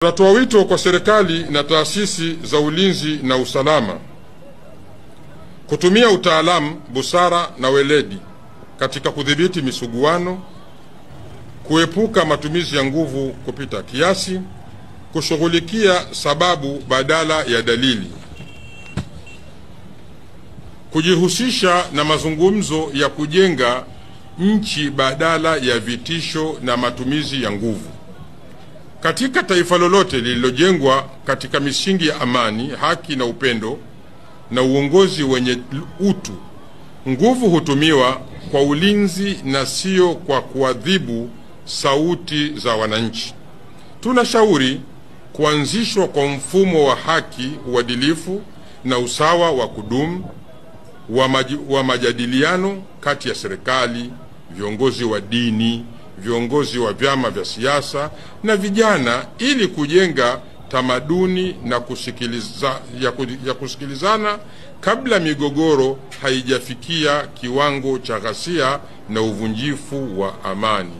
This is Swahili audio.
Tunatoa wito kwa serikali na taasisi za ulinzi na usalama kutumia utaalamu, busara na weledi katika kudhibiti misuguano, kuepuka matumizi ya nguvu kupita kiasi, kushughulikia sababu badala ya dalili, kujihusisha na mazungumzo ya kujenga nchi badala ya vitisho na matumizi ya nguvu. Katika taifa lolote lililojengwa katika misingi ya amani, haki na upendo na uongozi wenye utu, nguvu hutumiwa kwa ulinzi na sio kwa kuadhibu sauti za wananchi. Tunashauri kuanzishwa kwa mfumo wa haki, uadilifu na usawa wa kudumu wa majadiliano kati ya serikali, viongozi wa dini, viongozi wa vyama vya siasa na vijana, ili kujenga tamaduni na kusikilizana kabla migogoro haijafikia kiwango cha ghasia na uvunjifu wa amani.